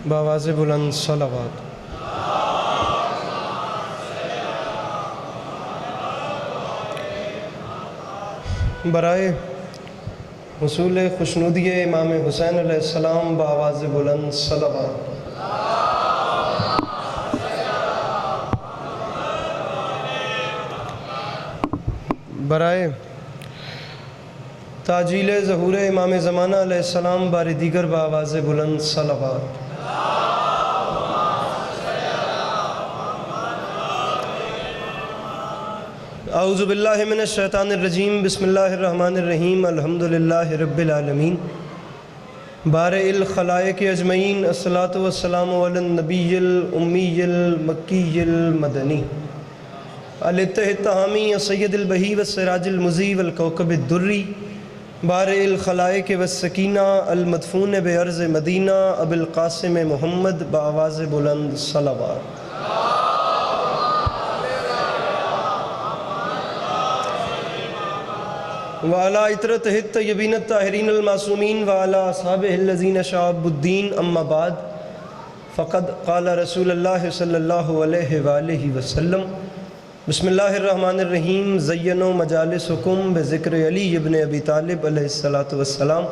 بآواز بلند صلوات۔ برائے حصول خوشنودی امام حسین علیہ السلام بآواز بلند صلوات۔ برائے تاجیل ظہور امام زمانہ علیہ السلام بار دیگر بآواز بلند صلوات۔ اعوذ باللہ من الشیطان الرجیم، بسم اللہ الرحمن الرحیم، الحمدللہ رب العالمین، بارئ الخلائق اجمعین، الصلاۃ والسلام علی النبی الامی المکی المدنی الاتح التہامی السید البہی والسراج المضی والکوکب الدری، بارئ الخلائق والسکینہ المدفون بعرض مدینہ ابو القاسم محمد بآواز بلند صلوات۔ وعلی اطرتہ الطیبین الطاہرین المعصومین وعلی اصحابہ الذین شعبوا الدین، اما بعد، فقد قال رسول اللہ صلی اللہ علیہ وآلہ وسلم، بسم اللہ الرحمن الرحیم، زینوا مجالسکم بذکر علی ابن ابی طالب علیہ السلام۔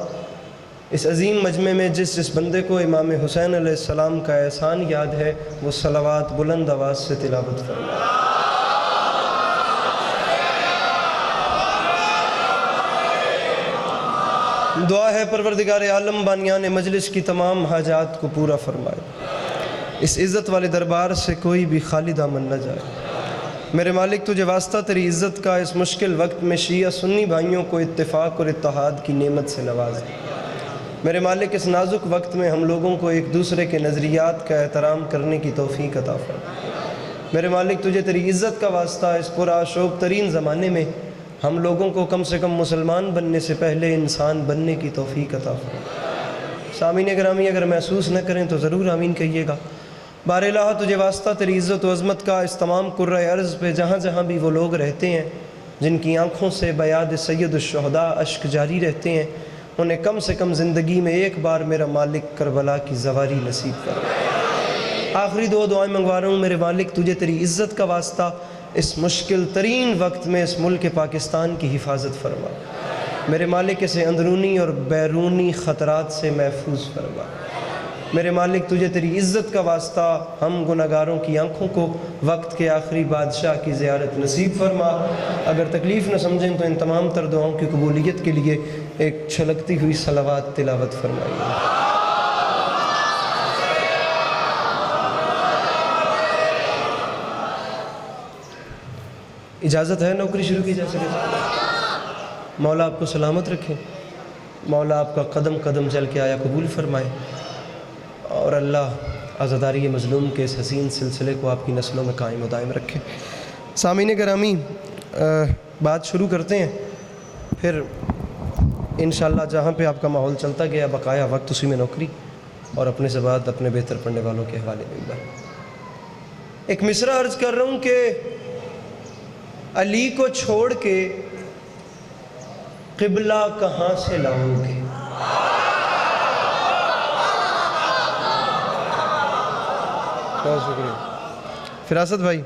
اس عظیم مجمع میں جس بندے کو امام حسین علیہ السلام کا احسان یاد ہے، وہ صلوات بلند آواز سے تلاوت فرمائے۔ دعا ہے پروردگار عالم بانیان مجلس کی تمام حاجات کو پورا فرمائے، اس عزت والے دربار سے کوئی بھی خالی دامن نہ جائے۔ میرے مالک تجھے واسطہ تیری عزت کا اس مشکل وقت میں شیعہ سنی بھائیوں کو اتفاق اور اتحاد کی نعمت سے نواز دے۔ میرے مالک اس نازک وقت میں ہم لوگوں کو ایک دوسرے کے نظریات کا احترام کرنے کی توفیق عطا فرما۔ میرے مالک تجھے تیری عزت کا واسطہ اس پرآشوب ترین زمانے میں ہم لوگوں کو کم سے کم مسلمان بننے سے پہلے انسان بننے کی توفیق عطا فرما۔ سامعین گرامی اگر محسوس نہ کریں تو ضرور آمین کہیے گا۔ بار الہ تجھے واسطہ تیری عزت و عظمت کا اس تمام کرۂ ارض پہ جہاں جہاں بھی وہ لوگ رہتے ہیں جن کی آنکھوں سے بیاد سید الشہداء اشک جاری رہتے ہیں، انہیں کم سے کم زندگی میں ایک بار میرا مالک کربلا کی زواری نصیب فرما۔ آخری دو دعائیں منگوا رہا ہوں میرے مالک تجھے تیری عزت کا واسطہ اس مشکل ترین وقت میں اس ملک پاکستان کی حفاظت فرما۔ میرے مالک اسے اندرونی اور بیرونی خطرات سے محفوظ فرما۔ میرے مالک تجھے تیری عزت کا واسطہ ہم گناہگاروں کی آنکھوں کو وقت کے آخری بادشاہ کی زیارت نصیب فرما۔ اگر تکلیف نہ سمجھیں تو ان تمام تر دعاؤں کی قبولیت کے لیے ایک چھلکتی ہوئی صلوات تلاوت فرمائیے۔ اجازت ہے نوکری شروع کی جا سکے؟ مولا آپ کو سلامت رکھے، مولا آپ کا قدم قدم چل کے آیا قبول فرمائے، اور اللہ عزاداری مظلوم کے اس حسین سلسلے کو آپ کی نسلوں میں قائم و دائم رکھے۔ سامعین گرامی بات شروع کرتے ہیں، پھر انشاءاللہ جہاں پہ آپ کا ماحول چلتا گیا بقایا وقت اسی میں نوکری، اور اپنے سے بعد اپنے بہتر پڑھنے والوں کے حوالے میں ایک مصرع عرض کر رہا ہوں کہ علی کو چھوڑ کے قبلہ کہاں سے لاؤ گے؟ بہت شکریہ فراست بھائی،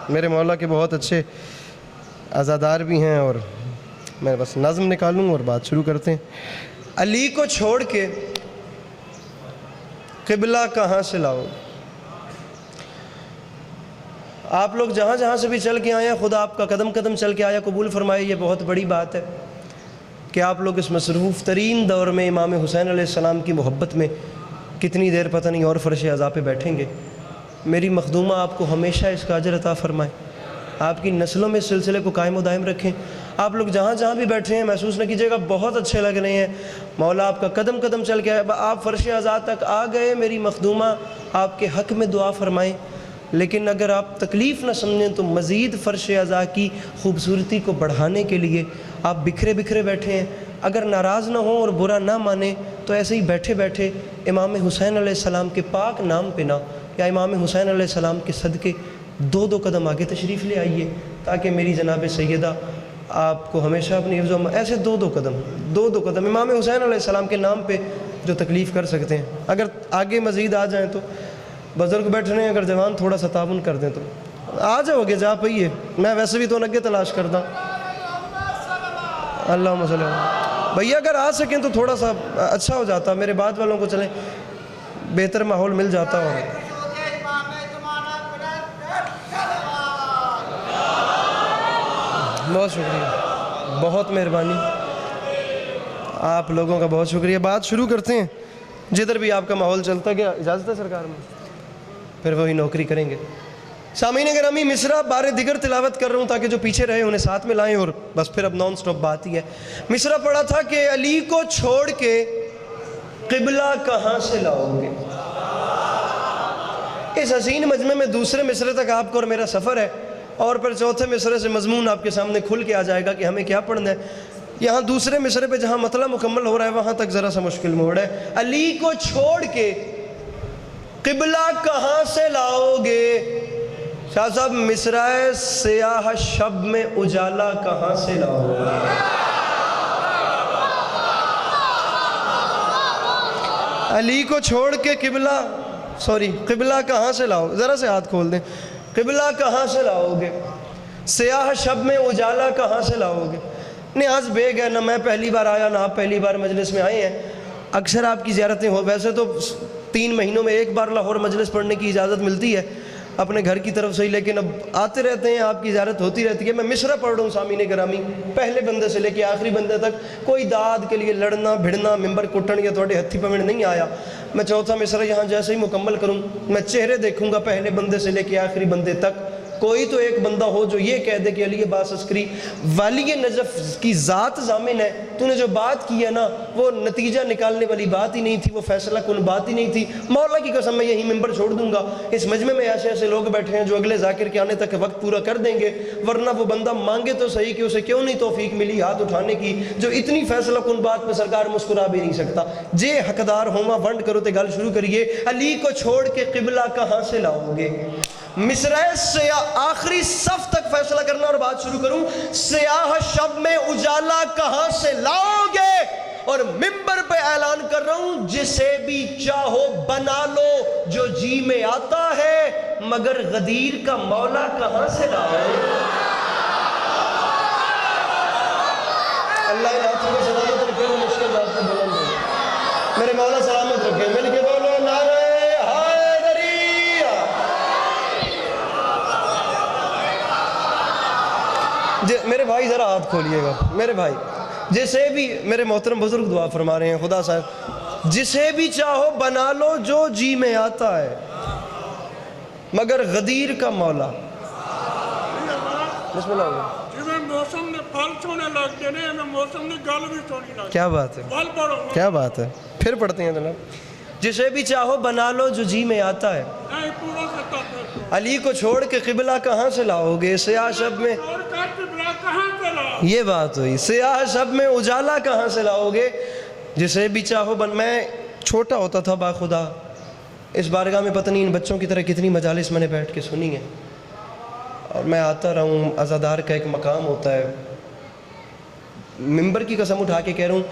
میرے مولا کے بہت اچھے عزادار بھی ہیں، اور میں بس نظم نکالوں اور بات شروع کرتے ہیں۔ علی کو چھوڑ کے قبلہ کہاں سے لاؤ؟ آپ لوگ جہاں جہاں سے بھی چل کے آئے ہیں، خدا آپ کا قدم قدم چل کے آیا قبول فرمائے۔ یہ بہت بڑی بات ہے کہ آپ لوگ اس مصروف ترین دور میں امام حسین علیہ السلام کی محبت میں کتنی دیر پتہ نہیں اور فرش عزا پہ بیٹھیں گے۔ میری مخدومہ آپ کو ہمیشہ اس کا اجر عطا فرمائے، آپ کی نسلوں میں اس سلسلے کو قائم و دائم رکھیں۔ آپ لوگ جہاں جہاں بھی بیٹھے ہیں محسوس نہ کیجیے گا بہت اچھے لگ رہے ہیں، مولا آپ کا قدم قدم چل کے آپ فرش عزا تک آ گئے۔ میری مخدومہ آپ کے حق میں دعا فرمائیں، لیکن اگر آپ تکلیف نہ سمجھیں تو مزید فرش عزا کی خوبصورتی کو بڑھانے کے لیے آپ بکھرے بکھرے بیٹھے ہیں۔ اگر ناراض نہ ہوں اور برا نہ مانیں تو ایسے ہی بیٹھے بیٹھے امام حسین علیہ السلام کے پاک نام پہ نہ، یا امام حسین علیہ السلام کے صدقے دو دو قدم آگے تشریف لے آئیے، تاکہ میری جناب سیدہ آپ کو ہمیشہ اپنی حفظ و ایسے دو دو قدم امام حسین علیہ السلام کے نام پہ جو تکلیف کر سکتے ہیں. اگر آگے مزید آ جائیں تو بزرگ بیٹھ رہے ہیں, اگر جوان تھوڑا سا تعاون کر دیں تو آ جاؤ گے, جا پئیے. میں ویسے بھی تو اگے تلاش کرتا ہوں. اللہم صلی اللہ. بھیا اگر آ سکیں تو تھوڑا سا اچھا ہو جاتا, میرے بعد والوں کو چلیں بہتر ماحول مل جاتا. اور بہت شکریہ, بہت مہربانی, آپ لوگوں کا بہت شکریہ. بات شروع کرتے ہیں. جدھر بھی آپ کا ماحول چلتا گیا, اجازت ہے سرکار میں, پھر وہی نوکری کریں گے. سامعین گرامی, مصرع بار دیگر تلاوت کر رہا ہوں تاکہ جو پیچھے رہے انہیں ساتھ میں لائیں, اور بس پھر اب نان سٹاپ بات ہی ہے. مصرع پڑھا تھا کہ علی کو چھوڑ کے قبلہ کہاں سے لاؤ گے. اس حسین مجمع میں دوسرے مصرع تک آپ کو اور میرا سفر ہے, اور پھر چوتھے مصرع سے مضمون آپ کے سامنے کھل کے آ جائے گا کہ ہمیں کیا پڑھنا ہے. یہاں دوسرے مصرع پہ جہاں مطلب مکمل ہو رہا ہے وہاں تک ذرا سا مشکل موڑ ہے. علی کو چھوڑ کے قبلہ کہاں سے لاؤ گے. شاہ صاحب, مصرع سیاہ شب میں اجالا کہاں سے لاؤ گے. علی کو چھوڑ کے قبلہ کہاں سے لاؤ, ذرا سے ہاتھ کھول دیں. قبلہ کہاں سے لاؤ گے, سیاہ شب میں اجالا کہاں سے لاؤ گے. نیاز بیگ ہے, نہ میں پہلی بار آیا نہ آپ پہلی بار مجلس میں آئے ہیں. اکثر آپ کی زیارتیں ہو, ویسے تو 3 مہینوں میں ایک بار لاہور مجلس پڑھنے کی اجازت ملتی ہے اپنے گھر کی طرف سے ہی, لیکن اب آتے رہتے ہیں, آپ کی زیارت ہوتی رہتی ہے. میں مصرع پڑھ رہا ہوں سامعین گرامی, پہلے بندے سے لے کے آخری بندے تک. کوئی داد کے لیے لڑنا بھڑنا ممبر کٹن یا تھوڑے ہتھی پوڑ نہیں آیا. میں چوتھا مصرع یہاں جیسے ہی مکمل کروں, میں چہرے دیکھوں گا پہلے بندے سے لے کے آخری بندے تک. کوئی تو ایک بندہ ہو جو یہ کہہ دے کہ علی عباس عسکری والی نجف کی ذات ضامن ہے, تو نے جو بات کی ہے نا وہ نتیجہ نکالنے والی بات ہی نہیں تھی, وہ فیصلہ کن بات ہی نہیں تھی. مولا کی قسم میں یہی ممبر چھوڑ دوں گا. اس مجمع میں ایسے ایسے لوگ بیٹھے ہیں جو اگلے ذاکر کے آنے تک وقت پورا کر دیں گے, ورنہ وہ بندہ مانگے تو صحیح کہ اسے کیوں نہیں توفیق ملی ہاتھ اٹھانے کی, جو اتنی فیصلہ کن بات پہ سرکار مسکرا بھی نہیں سکتا. جے حقدار ہوما ونڈ کرو تے گل شروع کریے. علی کو چھوڑ کے قبلہ کہاں سے لاؤ گے. مصرع سے آخری صف تک فیصلہ کرنا اور بات شروع کروں. سیاہ شب میں اجالا کہاں سے لاؤ گے, اور ممبر پہ اعلان کر رہا ہوں جسے بھی چاہو بنا لو جو جی میں آتا ہے, مگر غدیر کا مولا کہاں سے لاؤ. اللہ انہیں کو سلامت رکھے, وہ مشکل بات کو بلند ہو. میرے مولا سلامت رکھے. مل کے بولو نعرہ میرے بھائی ذرا ہاتھ کھولیے گا. میرے بھائی جسے بھی, میرے محترم بزرگ دعا فرما رہے ہیں, خدا صاحب جسے بھی چاہو بنا لو جو جی میں آتا ہے, مگر غدیر کا مولا. بسم اللہ ہوگا. موسم نے پھل سونے لگتے ہیں, موسم نے گل بھی سونی لگتی. کیا بات ہے, کیا بات ہے. پھر پڑھتے ہیں جناب. جسے بھی چاہو بنا لو جو جی میں آتا ہے, علی کو چھوڑ کے قبلہ کہاں سے لاؤ گے. سیاہ شب میں, یہ بات ہوئی, سیاہ شب میں اجالا کہاں سے لاؤ گے. جسے بھی چاہو میں چھوٹا ہوتا تھا باخدا, اس بارگاہ میں پتہ نہیں ان بچوں کی طرح کتنی مجالس میں نے بیٹھ کے سنی ہیں, اور میں آتا رہا ہوں. عزادار کا ایک مقام ہوتا ہے, ممبر کی قسم اٹھا کے کہہ رہا ہوں,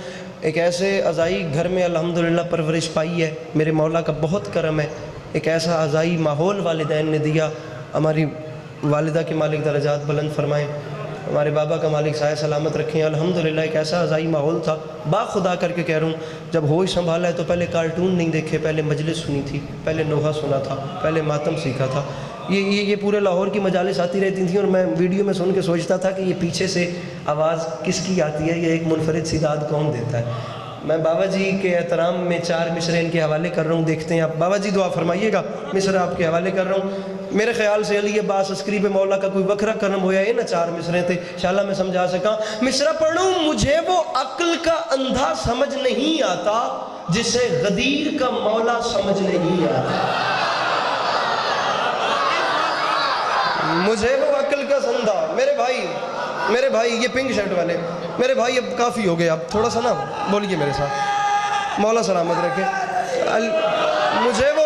ایک ایسے عزائی گھر میں الحمدللہ پرورش پائی ہے, میرے مولا کا بہت کرم ہے. ایک ایسا عزائی ماحول والدین نے دیا. ہماری والدہ کے مالک درجات بلند فرمائیں, ہمارے بابا کا مالک سایہ سلامت رکھیں. الحمدللہ ایک ایسا عزائی ماحول تھا. با خدا کر کے کہہ رہا ہوں, جب ہوش سنبھالا ہے تو پہلے کارٹون نہیں دیکھے, پہلے مجلس سنی تھی, پہلے نوحہ سنا تھا, پہلے ماتم سیکھا تھا. یہ پورے لاہور کی مجالس آتی رہتی تھیں, اور میں ویڈیو میں سن کے سوچتا تھا کہ یہ پیچھے سے آواز کس کی آتی ہے, یہ ایک منفرد سی داد کون دیتا ہے. میں بابا جی کے احترام میں 4 مصرع ان کے حوالے کر رہا ہوں, دیکھتے ہیں آپ. بابا جی دعا فرمائیے گا. مصرع آپ کے حوالے کر رہا ہوں. میرے خیال سے علی عباس عسکری پہ مولا کا کوئی وکھرا کرم ہویا ہے نا, 4 مصرع تھے, انشاءاللہ میں سمجھا سکا. مصرع پڑھوں. مجھے وہ عقل کا اندھا سمجھ نہیں آتا جسے غدیر کا مولا سمجھ نہیں آتا. مجھے وہ عقل کا اندھا. میرے بھائی یہ پنک شرٹ والے میرے بھائی, اب کافی ہو گئے, اب تھوڑا سا نا بولیے میرے ساتھ. مولا سلامت رکھے. مجھے وہ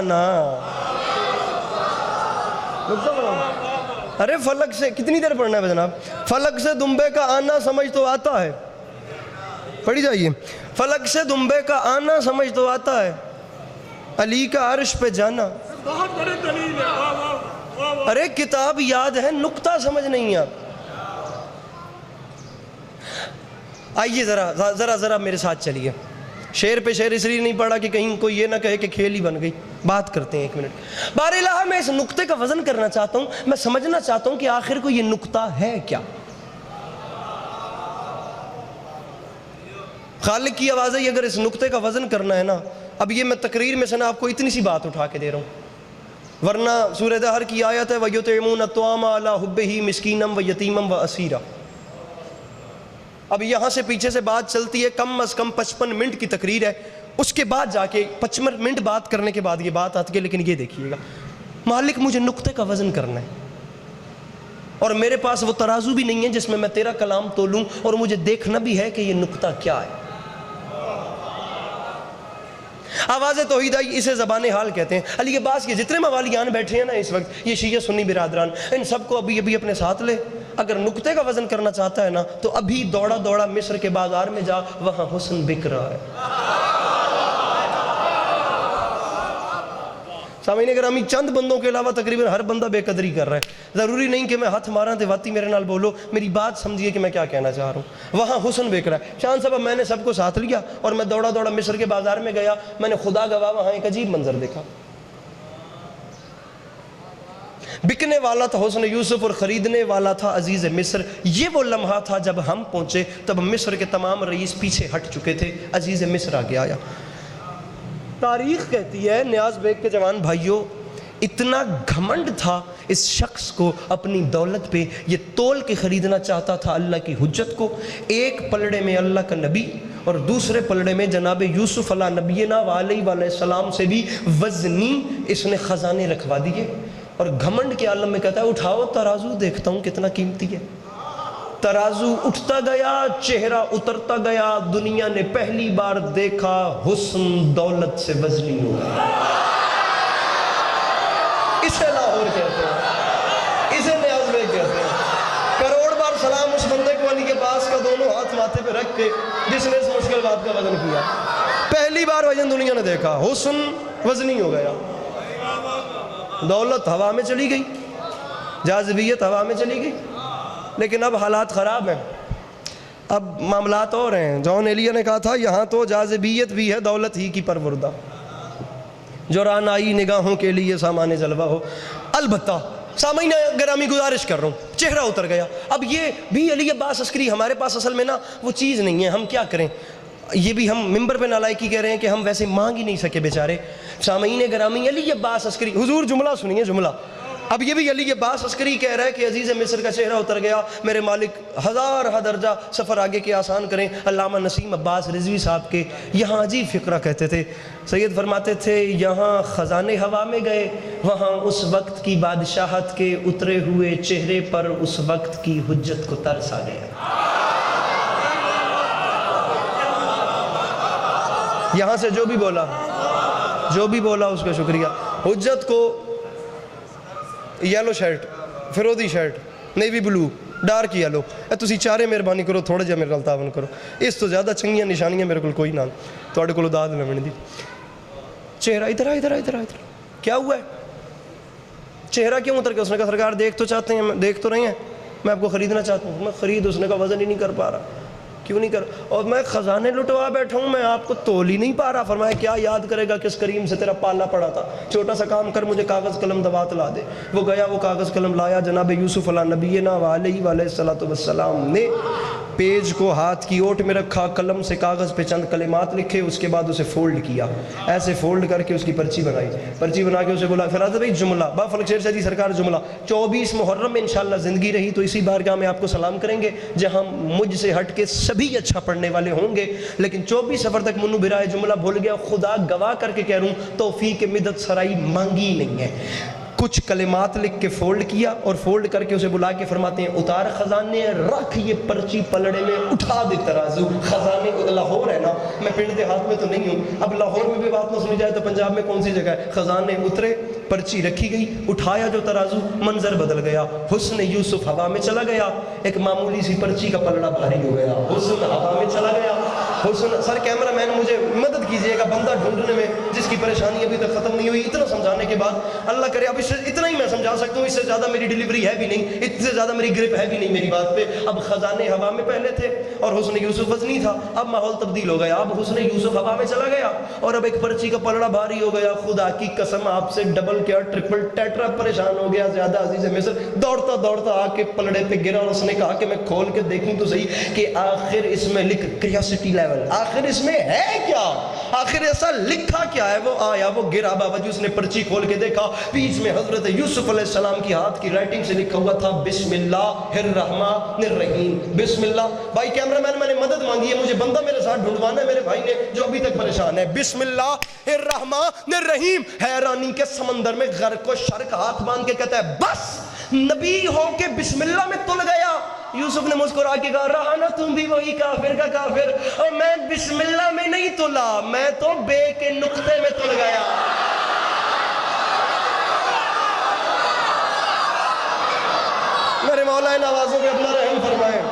آنا. ارے فلک سے کتنی دیر پڑھنا ہے جناب؟ فلک سے دمبے کا آنا سمجھ تو آتا ہے. پڑھی جائیے. فلک سے دمبے کا آنا سمجھ تو آتا ہے, علی کا عرش پہ جانا. بہت بڑی دلیل ہے. واہ واہ واہ واہ. ارے کتاب یاد ہے, نقطہ سمجھ نہیں آپ. آئیے ذرا میرے ساتھ چلیے. شعر پہ شعر اس لیے نہیں پڑھا کہ کہیں کوئی یہ نہ کہے کہ کھیل ہی بن گئی. بات کرتے ہیں 1 منٹ. بارالہ میں اس نقطے کا وزن کرنا چاہتا ہوں, میں سمجھنا چاہتا ہوں کہ آخر کو یہ نقطہ ہے کیا. خالق کی آواز ہے, اگر اس نقطے کا وزن کرنا ہے نا, اب یہ میں تقریر میں سے نا آپ کو اتنی سی بات اٹھا کے دے رہا ہوں, ورنہ سورہ دہر کی آیت ہے وَيُطْعِمُونَ الطَّعَامَ عَلَىٰ حُبِّهِ مِسْكِينًا وَيَتِيمًا وَأَسِيرًا. اب یہاں سے پیچھے سے بات چلتی ہے, کم از کم 55 منٹ کی تقریر ہے, اس کے بعد جا کے 55 منٹ بات کرنے کے بعد یہ بات آتی ہے. لیکن یہ دیکھیے گا, مالک مجھے نقطے کا وزن کرنا ہے, اور میرے پاس وہ ترازو بھی نہیں ہے جس میں میں تیرا کلام تولوں, اور مجھے دیکھنا بھی ہے کہ یہ نقطہ کیا ہے. آواز توحید آئی, اسے زبان حال کہتے ہیں. علی عباس کے جتنے موالیان بیٹھے ہیں نا اس وقت, یہ شیعہ سنی برادران, ان سب کو ابھی اپنے ساتھ لے. اگر نقطے کا وزن کرنا چاہتا ہے نا تو ابھی دوڑا مصر کے بازار میں جا, وہاں حسن بک رہا ہے. سامعین گرامی, چند بندوں کے علاوہ تقریباً ہر بندہ بے قدری کر رہا ہے. ضروری نہیں کہ میں ہاتھ ماراں تے واتی میرے نال بولو, میری بات سمجھیے کہ میں کیا کہنا چاہ رہا ہوں. وہاں حسن بک رہا ہے. شان صاحب, میں نے سب کو ساتھ لیا اور میں دوڑا مصر کے بازار میں گیا. میں نے خدا گواہ وہاں ایک عجیب منظر دیکھا. بکنے والا تھا حسن یوسف اور خریدنے والا تھا عزیز مصر. یہ وہ لمحہ تھا جب ہم پہنچے, تب مصر کے تمام رئیس پیچھے ہٹ چکے تھے, عزیز مصر آگے آیا. تاریخ کہتی ہے نیاز بیگ کے جوان بھائیوں, اتنا گھمنڈ تھا اس شخص کو اپنی دولت پہ, یہ تول کے خریدنا چاہتا تھا اللہ کی حجت کو. ایک پلڑے میں اللہ کا نبی اور دوسرے پلڑے میں جناب یوسف علیہ نبینا علیہ السلام سے بھی وزنی اس نے خزانے رکھوا دیے. اور گھمنڈ کے عالم میں کہتا ہے اٹھاؤ ترازو, دیکھتا ہوں کتنا قیمتی ہے. ترازو اٹھتا گیا, چہرہ اترتا گیا, دنیا نے پہلی بار دیکھا حسن دولت سے وزنی ہو گیا. اسے لاہور کہتے ہیں, اسے نیاز بیگ کہتے ہیں. کروڑ بار سلام اس بندے کو علی کے پاس کا دونوں ہاتھ ماتھے پہ رکھ کے جس نے اس مشکل بات کا وزن کیا. پہلی بار وزن دنیا نے دیکھا, حسن وزنی ہو گیا. دولت ہوا میں چلی گئی, جاذبیت ہوا میں چلی گئی. لیکن اب حالات خراب ہیں, اب معاملات اور ہیں. جان ایلیا نے کہا تھا یہاں تو جاذبیت بھی ہے دولت ہی کی پروردہ, جو رانائی نگاہوں کے لیے سامان جلوہ ہو. البتہ سامعین گرامی گزارش کر رہا ہوں, چہرہ اتر گیا. اب یہ بھی علی عباس عسکری ہمارے پاس اصل میں نا وہ چیز نہیں ہے, ہم کیا کریں. یہ بھی ہم ممبر پہ نالائکی کہہ رہے ہیں کہ ہم ویسے مانگ ہی نہیں سکے بیچارے. سامعین گرامی علی عباس عسکری, حضور جملہ سنیے جملہ. اب یہ بھی علی عباس عسکری کہہ رہا ہے کہ عزیز مصر کا چہرہ اتر گیا, میرے مالک ہزارہ درجہ سفر آگے کے آسان کریں. علامہ نسیم عباس رضوی صاحب کے یہاں عجیب فقرہ کہتے تھے. سید فرماتے تھے یہاں خزانے ہوا میں گئے, وہاں اس وقت کی بادشاہت کے اترے ہوئے چہرے پر اس وقت کی حجت کو ترس آ گیا. یہاں سے جو بھی بولا اس کا شکریہ. حجت کو یلو شرٹ, فیروزی shirt, navy blue, dark yellow, تسی چارے مہربانی کرو تھوڑا جہا میرے نال تعاون کرو. اس تو زیادہ چنگیاں نشانیاں میرے کو کوئی نہ تواڈے کولوں داد نہ ملدی. چہرہ ادھر کیا ہوا ہے, چہرہ کیوں اتر گیا؟ اس نے کہا سرکار دیکھ تو چاہتے ہیں, دیکھ تو رہے ہیں, میں آپ کو خریدنا چاہتا ہوں. میں خرید, اس نے کہا وزن ہی نہیں کر پا رہا. کیوں نہیں کر, اور میں خزانے لٹوا بیٹھا ہوں, میں آپ کو تول ہی نہیں پا رہا. فرمایا کیا یاد کرے گا کس کریم سے تیرا پالا پڑا تھا, چھوٹا سا کام کر, مجھے کاغذ قلم دوات لا دے. وہ گیا, وہ کاغذ قلم لایا. جناب یوسف علیہ نبینا علیہ السلام نے پیج کو ہاتھ کی اوٹ میں رکھا, قلم سے کاغذ پہ چند کلمات لکھے, اس کے بعد اسے فولڈ کیا, ایسے فولڈ کر کے اس کی پرچی بنائی. پرچی بنا کے اسے بولا فراز بھائی جملہ, با فلک شیر شاہ جی سرکار جملہ 24 محرم میں انشاءاللہ زندگی رہی تو اسی بارگاہ میں آپ کو سلام کریں گے جہاں مجھ سے ہٹ کے سبھی اچھا پڑھنے والے ہوں گے. لیکن 24 سفر تک منو برائے جملہ بھول گیا. خدا گواہ کر کے کہہ رہا ہوں توفیق مدد سرائی مانگی نہیں ہے. کچھ کلمات لکھ کے فولڈ کیا اور فولڈ کر کے اسے بلا کے فرماتے ہیں اتار خزانے, رکھ یہ پرچی پلڑے میں, اٹھا دے ترازو. خزانے لاہور ہے نا, میں پنڈ دیہات میں تو نہیں ہوں, اب لاہور میں بھی بات نہ سنی جائے تو پنجاب میں کون سی جگہ ہے. خزانے اترے, پرچی رکھی گئی, اٹھایا جو ترازو, منظر بدل گیا. حسن یوسف ہوا میں چلا گیا, ایک معمولی سی پرچی کا پلڑا بھاری ہو گیا. حسن ہوا میں چلا گیا. حسن, سر کیمرہ مین مجھے مدد کیجئے گا بندہ ڈھونڈنے میں جس کی پریشانی ابھی تک ختم نہیں ہوئی. اتنا سمجھانے کے بعد اللہ کرے, اب اس سے اتنا ہی میں سمجھا سکتا ہوں, اس سے زیادہ میری ڈیلیوری ہے بھی نہیں, اس سے زیادہ میری گرپ ہے بھی نہیں میری بات پہ. اب خزانے ہوا میں پہلے تھے اور حسن یوسف وزنی تھا, اب ماحول تبدیل ہو گیا. اب حسن یوسف ہوا میں چلا گیا اور اب ایک پرچی کا پلڑا بھاری ہو گیا. خدا کی قسم آپ سے ڈبل کیا ٹرپل ٹیٹرا پریشان ہو گیا. زیادہ عزیز ہے مصر دوڑتا دوڑتا آ کے پلڑے پہ گرا اور اس نے کہا کہ میں کھول کے دیکھوں تو صحیح کہ آخر اس میں لکھ کریوسٹی لیول, آخر اس میں ہے کیا, آخر ایسا لکھا کیا ہے. وہ آیا, وہ گرا, باوجود اس نے پرچی کھول کے دیکھا, بیچ میں حضرت یوسف علیہ السلام کی ہاتھ کی رائٹنگ سے لکھا ہوا تھا بسم اللہ الرحمن الرحیم. بسم اللہ. بھائی کیمرہ مین, میں نے مدد مانگی ہے, مجھے بندہ میرے ساتھ ڈھونڈوانا ہے میرے بھائی نے جو ابھی تک پریشان ہے. بسم اللہ الرحمن الرحیم. حیرانی کے سمندر میں غرق و شرق ہاتھ باندھ کے کہتا ہے بس نبی ہو کے بسم اللہ میں تل گیا. یوسف نے مسکرا کے کہا رہا نا تم بھی وہی کافر کا کافر, اور میں بسم اللہ میں نہیں تلا, میں تو بے کے نقطے میں تل گیا. میرے مولا ان آوازوں پہ اپنا رحم فرمائیں,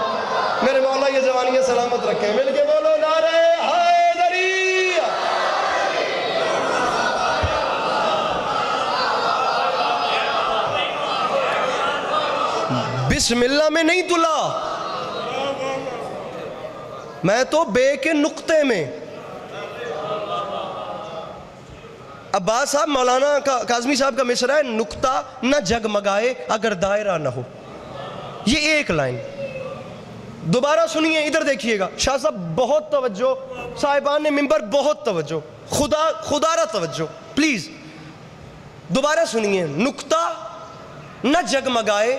میرے مولا یہ جوانیاں سلامت رکھیں. مل کے بولو نعرہ حیدری. بسم اللہ میں نہیں تلا, میں تو بے کے نقطے میں. عباس صاحب, مولانا کاظمی صاحب کا مصرع ہے, نقطہ نہ جگمگائے اگر دائرہ نہ ہو. یہ ایک لائن دوبارہ سنیے, ادھر دیکھیے گا. شاہ صاحب بہت توجہ, صاحبان ممبر بہت توجہ, خدا را توجہ پلیز. دوبارہ سنیے, نقطہ نہ جگمگائے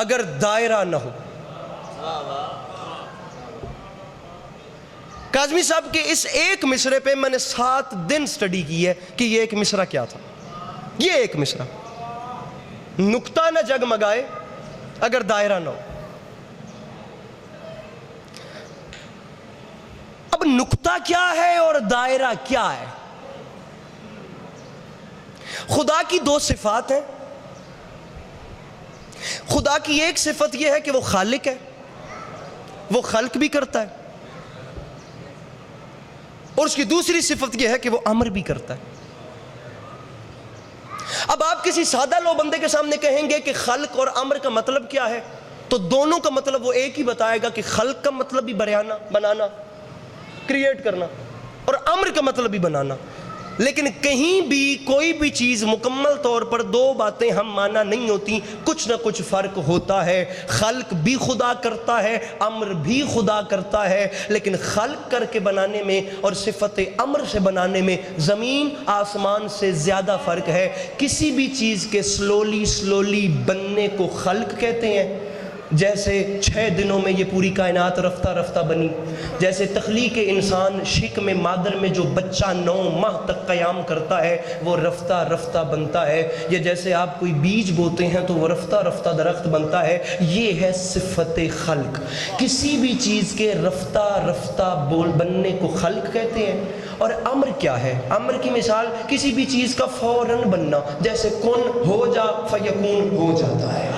اگر دائرہ نہ ہو. کاظمی صاحب کے اس ایک مصرے پہ میں نے 7 دن سٹڈی کی ہے کہ یہ ایک مصرع کیا تھا. یہ ایک مصرع, نقطہ نہ جگمگائے اگر دائرہ نہ ہو. اب نقطہ کیا ہے اور دائرہ کیا ہے؟ خدا کی 2 صفات ہیں. خدا کی ایک صفت یہ ہے کہ وہ خالق ہے, وہ خلق بھی کرتا ہے, اور اس کی دوسری صفت یہ ہے کہ وہ امر بھی کرتا ہے. اب آپ کسی سادہ لو بندے کے سامنے کہیں گے کہ خلق اور امر کا مطلب کیا ہے, تو دونوں کا مطلب وہ ایک ہی بتائے گا کہ خلق کا مطلب بھی بنانا, کریٹ کرنا, اور امر کا مطلب بھی بنانا. لیکن کہیں بھی کوئی بھی چیز مکمل طور پر 2 باتیں ہم مانا نہیں ہوتی, کچھ نہ کچھ فرق ہوتا ہے. خلق بھی خدا کرتا ہے, امر بھی خدا کرتا ہے, لیکن خلق کر کے بنانے میں اور صفت امر سے بنانے میں زمین آسمان سے زیادہ فرق ہے. کسی بھی چیز کے سلولی بننے کو خلق کہتے ہیں. جیسے 6 دنوں میں یہ پوری کائنات رفتہ رفتہ بنی, جیسے تخلیق انسان شکم مادر میں جو بچہ 9 ماہ تک قیام کرتا ہے وہ رفتہ رفتہ بنتا ہے, یا جیسے آپ کوئی بیج بوتے ہیں تو وہ رفتہ رفتہ درخت بنتا ہے. یہ ہے صفت خلق. کسی بھی چیز کے رفتہ رفتہ بننے کو خلق کہتے ہیں. اور امر کیا ہے؟ امر کی مثال کسی بھی چیز کا فوراً بننا, جیسے کن ہو جا فیکون ہو جاتا ہے.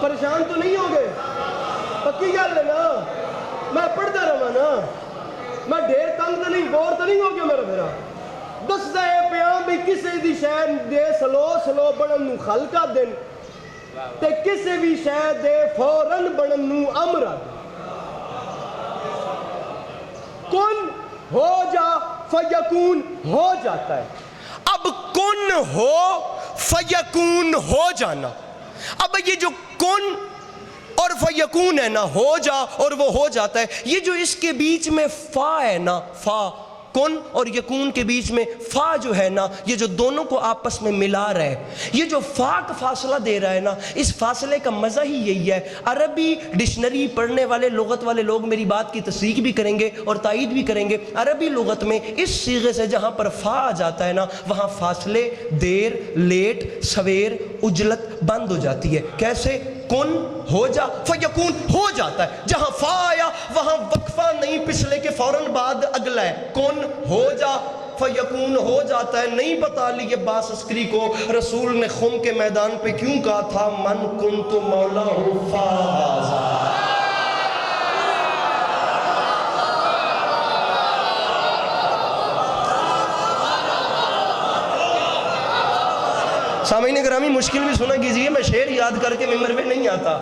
پریشان تو نہیں ہو گئے؟ پکی گل ہے نا, میں پڑھتا رہا نا, میں ڈھیر تنگ تو نہیں, بور تو نہیں ہو گیا میرا. دسدا ہے پیام بھی کسی دی شے دے سلو بنن نو خلق دین, تے کسی بھی شے دے فوراً بنن نو امر. کن ہو جا فیکون ہو جاتا ہے. اب کن ہو فیکون ہو جانا, اب یہ جو کن اور فیکون ہے نا, ہو جا اور وہ ہو جاتا ہے, یہ جو اس کے بیچ میں فا ہے نا, فا کن اور یکون کے بیچ میں فا جو ہے نا، یہ جو دونوں کو آپس میں ملا رہا ہے، یہ جو فا کا فاصلہ دے رہا ہے نا، اس فاصلے کا مزہ ہی یہی ہے۔ عربی ڈکشنری پڑھنے والے، لغت والے لوگ میری بات کی تصدیق بھی کریں گے اور تائید بھی کریں گے۔ عربی لغت میں اس صیغے سے جہاں پر فا آ جاتا ہے نا، وہاں فاصلے، دیر، لیٹ، سویر، عجلت بند ہو جاتی ہے۔ کیسے؟ کن ہو جا فیکون ہو جاتا ہے، جہاں فا آیا وہاں وقفہ نہیں پچھلے کے فوراً بعد اگلا ہے۔ کن ہو جا فیکون ہو جاتا ہے۔ نہیں پتا علی عباس عسکری کو رسول نے خم کے میدان پہ کیوں کہا تھا من کنت مولا فا ہذا۔ سامعین گرامی مشکل بھی سنا کیجئے، میں شعر یاد کر کے ممبر پہ نہیں آتا،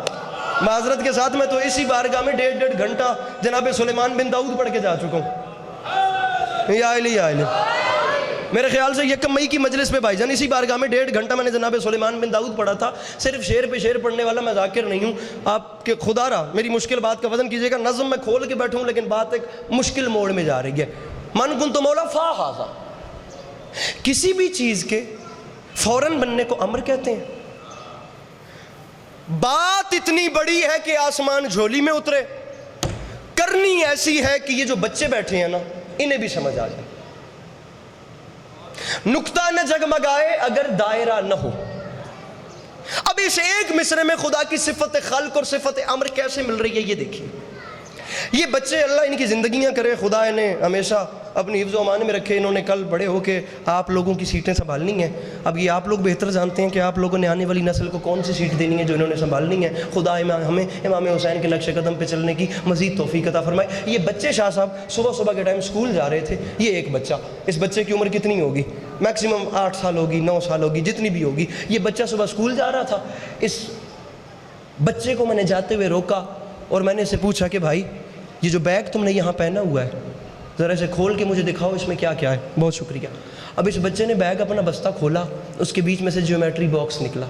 معذرت کے ساتھ میں تو اسی بارگاہ میں 1.5 گھنٹہ جناب سلیمان بن داؤد پڑھ کے جا چکا ہوں۔ یا علی یا علی، میرے خیال سے یکم مئی کی مجلس پہ بھائی جان اسی بارگاہ میں 1.5 گھنٹہ میں نے جناب سلیمان بن داؤد پڑھا تھا۔ صرف شعر پہ شعر پڑھنے والا میں ذاکر نہیں ہوں، آپ کے خدا را میری مشکل بات کا وزن کیجئے گا، نظم میں کھول کے بیٹھوں لیکن بات ایک مشکل موڑ میں جا رہی ہے۔ من کنت مولا فا ہذا، کسی بھی چیز کے فوراً بننے کو امر کہتے ہیں۔ بات اتنی بڑی ہے کہ آسمان جھولی میں اترے، کرنی ایسی ہے کہ یہ جو بچے بیٹھے ہیں نا انہیں بھی سمجھ آ جائے۔ نقطہ نہ جگمگائے اگر دائرہ نہ ہو۔ اب اس ایک مصرے میں خدا کی صفت خلق اور صفت امر کیسے مل رہی ہے یہ دیکھیے۔ یہ بچے اللہ ان کی زندگیاں کرے، خدا انہیں ہمیشہ اپنی حفظ و امان میں رکھے۔ انہوں نے کل بڑے ہو کے آپ لوگوں کی سیٹیں سنبھالنی ہیں۔ اب یہ آپ لوگ بہتر جانتے ہیں کہ آپ لوگوں نے آنے والی نسل کو کون سی سیٹ دینی ہے جو انہوں نے سنبھالنی ہے۔ خدا ہمیں امام حسین کے نقش قدم پہ چلنے کی مزید توفیق عطا فرمائے۔ یہ بچے شاہ صاحب صبح کے ٹائم اسکول جا رہے تھے۔ یہ ایک بچہ، اس بچے کی عمر کتنی ہوگی؟ میکسیمم 8 سال ہوگی، 9 سال ہوگی، جتنی بھی ہوگی۔ یہ بچہ صبح اسکول جا رہا تھا۔ اس بچے کو میں نے جاتے ہوئے روکا اور میں نے اسے پوچھا کہ بھائی یہ جو بیگ تم نے یہاں پہنا ہوا ہے ذرا اسے کھول کے مجھے دکھاؤ، اس میں کیا کیا ہے؟ بہت شکریہ۔ اب اس بچے نے بیگ اپنا بستہ کھولا، اس کے بیچ میں سے جیومیٹری باکس نکلا۔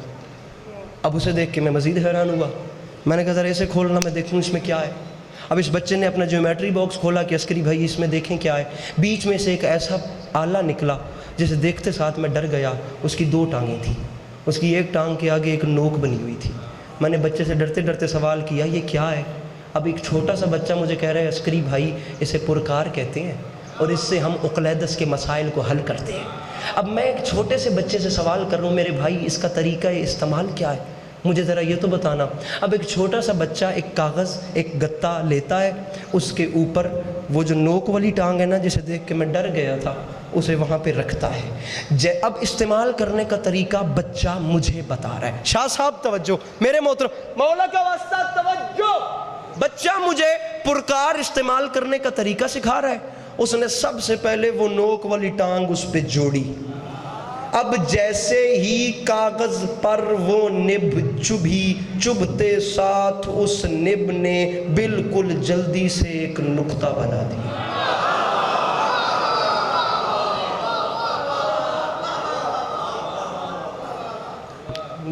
اب اسے دیکھ کے میں مزید حیران ہوا۔ میں نے کہا ذرا اسے کھولنا میں دیکھوں اس میں کیا ہے۔ اب اس بچے نے اپنا جیومیٹری باکس کھولا کہ عسکری بھائی اس میں دیکھیں کیا ہے۔ بیچ میں سے ایک ایسا آلہ نکلا جسے دیکھتے ساتھ میں ڈر گیا۔ اس کی 2 ٹانگیں تھیں، اس کی ایک ٹانگ کے آگے ایک نوک بنی ہوئی تھی۔ میں نے بچے سے ڈرتے ڈرتے سوال کیا یہ کیا ہے؟ اب ایک چھوٹا سا بچہ مجھے کہہ رہا ہے عسکری بھائی اسے پرکار کہتے ہیں اور اس سے ہم اقلیدس کے مسائل کو حل کرتے ہیں۔ اب میں ایک چھوٹے سے بچے سے سوال کر رہا ہوں میرے بھائی اس کا طریقہ استعمال کیا ہے؟ مجھے ذرا یہ تو بتانا۔ اب ایک چھوٹا سا بچہ ایک کاغذ، ایک گتا لیتا ہے، اس کے اوپر وہ جو نوک والی ٹانگ ہے نا جسے دیکھ کے میں ڈر گیا تھا اسے وہاں پہ رکھتا ہے۔ اب استعمال کرنے کا طریقہ بچہ مجھے بتا رہا ہے۔ شاہ صاحب توجہ، میرے محترم مولا کا واسطہ توجہ، بچہ مجھے پرکار استعمال کرنے کا طریقہ سکھا رہا ہے۔ اس نے سب سے پہلے وہ نوک والی ٹانگ اس پہ جوڑی۔ اب جیسے ہی کاغذ پر وہ نب چبھی، چبھتے ساتھ اس نب نے بالکل جلدی سے ایک نقطہ بنا دیا۔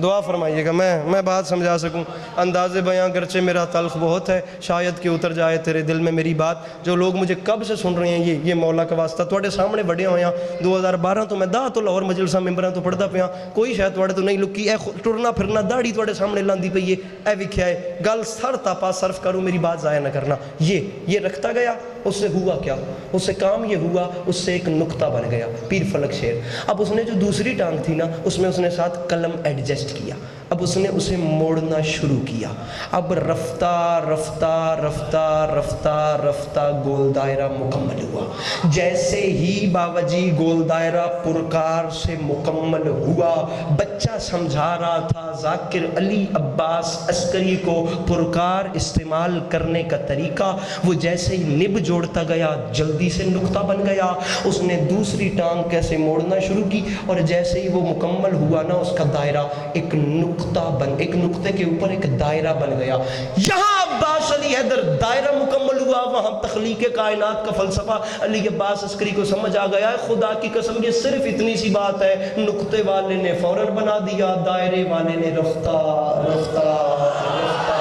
دعا فرمائیے گا میں بات سمجھا سکوں۔ انداز بیاں گرچہ میرا تلخ بہت ہے، شاید کہ اتر جائے تیرے دل میں میری بات۔ جو لوگ مجھے کب سے سن رہے ہیں یہ مولا کا واسطہ تواڈے سامنے بڑے ہوئے ہیں۔ 2012 تو میں تو لاہور مجلساں ممبراں تو پڑھدا پیا، کوئی شاید تواڈے تو نہیں لکی۔ اے ٹرنا پھرنا داڑھی تواڈے سامنے لاندی پئی ہے، اے ویکھیا ہے گل سر تاپا صرف کرو، میری بات ضائع نہ کرنا۔ یہ رکھتا گیا، اس سے ہوا کیا؟ اس سے کام یہ ہوا، اس سے ایک نقطہ بن گیا۔ پیر فلک شیر۔ اب اس نے جو دوسری ٹانگ تھی نا اس میں اس نے ساتھ قلم ایڈجسٹ کیا۔ اب اس نے اسے موڑنا شروع کیا۔ اب رفتہ رفتہ رفتہ رفتہ رفتہ گول دائرہ مکمل ہوا۔ جیسے ہی بابا جی گول دائرہ پرکار سے مکمل ہوا، بچہ سمجھا رہا تھا ذاکر علی عباس عسکری کو پرکار استعمال کرنے کا طریقہ۔ وہ جیسے ہی نب جوڑتا گیا جلدی سے نقطہ بن گیا۔ اس نے دوسری ٹانگ کیسے موڑنا شروع کی اور جیسے ہی وہ مکمل ہوا نا اس کا دائرہ ایک نقطے کے اوپر ایک دائرہ بن گیا۔ یہاں عباس علی حیدر دائرہ مکمل ہوا، وہاں تخلیق کائنات کا فلسفہ علی عباس عسکری کو سمجھ آ گیا ہے۔ خدا کی قسم یہ صرف اتنی سی بات ہے، نقطے والے نے فوراً بنا دیا، دائرے والے نے رفتہ رفتہ رفتہ۔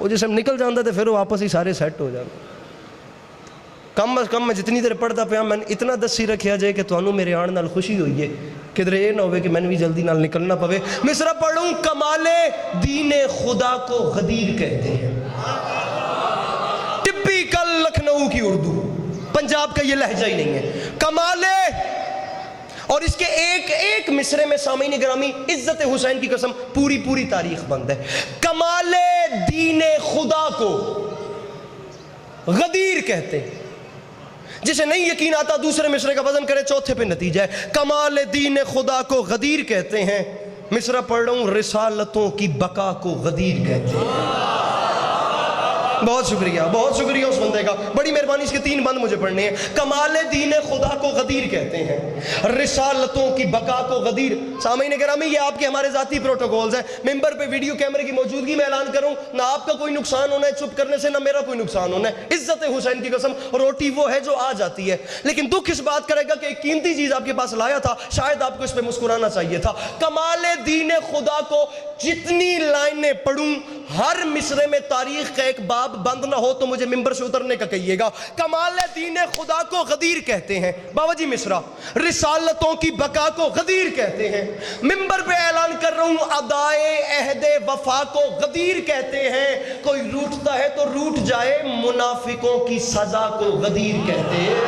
وہ جسم نکل جاتا تو پھر وہ واپس ہی سارے سیٹ ہو جاتے. کم از کم میں جتنی دیر پڑھتا پیا میں اتنا دسی رکھیا جائے کہ تمہیں میرے آن نال خوشی ہوئی ہے, کدھر یہ نہ ہوئے کہ میں بھی جلدی نال نکلنا پوے. مصرع پڑھوں. کمال دین خدا کو غدیر کہتے ہیں. ٹپیکل لکھنؤ کی اردو, پنجاب کا یہ لہجہ ہی نہیں ہے. کمال, اور اس کے ایک ایک مصرے میں سامعین گرامی عزت حسین کی قسم پوری تاریخ بند ہے. کمال دین خدا کو غدیر کہتے ہیں. جسے نہیں یقین آتا دوسرے مصرے کا وزن کرے, چوتھے پہ نتیجہ ہے. کمال دین خدا کو غدیر کہتے ہیں. مصرع پڑھ رہا ہوں. رسالتوں کی بقا کو غدیر کہتے ہیں. بہت شکریہ اس بندے کا, بڑی مہربانی. اس کے 3 بند مجھے پڑھنے ہیں. کمال دین خدا کو غدیر کہتے ہیں, رسالتوں کی بقا کو غدیر. سامعین گرامی یہ آپ کے ہمارے ذاتی پروٹوکولز ہیں. ممبر پہ ویڈیو کیمرے کی موجودگی میں اعلان کروں, نہ آپ کا کوئی نقصان ہونا ہے چپ کرنے سے, نہ میرا کوئی نقصان ہونا ہے. عزت حسین کی قسم روٹی وہ ہے جو آ جاتی ہے. لیکن دکھ اس بات کرے گا کہ ایک قیمتی چیز آپ کے پاس لایا تھا, شاید آپ کو اس پہ مسکرانا چاہیے تھا. کمال دین خدا کو جتنی لائنیں پڑھوں ہر مصرے میں تاریخ کا ایک باب بند نہ ہو تو مجھے ممبر سے اترنے کا کہیے گا. کمال دین خدا کو غدیر کہتے ہیں. بابا جی مصرع. رسالتوں کی بقا کو غدیر کہتے ہیں. ممبر پہ اعلان کر رہا ہوں, ادائے عہد وفا کو غدیر کہتے ہیں. کوئی روٹتا ہے تو روٹ جائے, منافقوں کی سزا کو غدیر کہتے ہیں.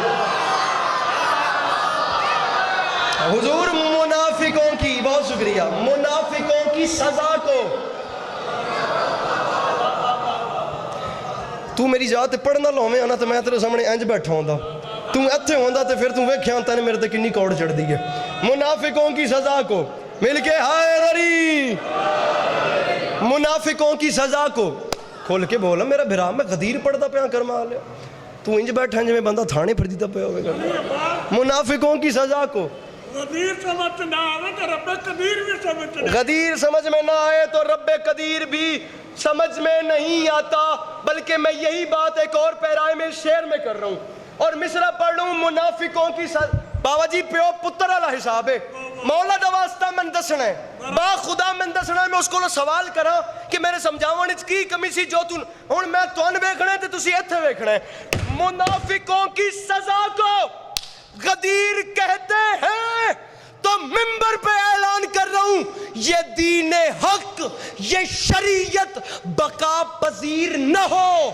حضور منافقوں کی, بہت شکریہ, منافقوں کی سزا کو. تو میری ذات پڑھنا لویں آنا تو میں تیرے سامنے انج بیٹھا ہوں. تو اتھے ہوندا تے پھر تو ویکھیا ہوندا نے میرے تے کنی کوڑ چڑھ دی ہے. منافقوں کی سزا کو مل کے ہائے دری, منافقوں کی سزا کو. کھول کے بولا میرا بھرا, میں غدیر پڑھدا پیا کرمال ہے. تو انج بیٹھا جویں بندہ تھانے پھر دیتا پیا ہوے گا. منافقوں کی سزا کو. غدیر سمجھ نہ آئے تو رب قدیر بھی سمجھ نہ, غدیر سمجھ میں نہ آئے تو رب قدیر بھی سمجھ میں نہیں آتا. بلکہ میں یہی بات ایک اور پیرائے میں شعر میں کر رہا ہوں. اور مصرع پڑھ لوں. منافقوں کی بابا جی پیو پتر والا حساب ہے. مولا دا واسطہ من دسنا ہے, با خدا من دسنا ہے. میں اس کو سوال کرا کہ میرے سمجھاون وچ کی کمی سی جو ہن میں تون ویکھنا ہے تے تسی ایتھے ویکھنا ہے. منافقوں کی سزا کو غدیر کہتے ہیں. تو ممبر پہ اعلان کر رہا ہوں, یہ دین حق, یہ شریعت بقا پذیر نہ ہو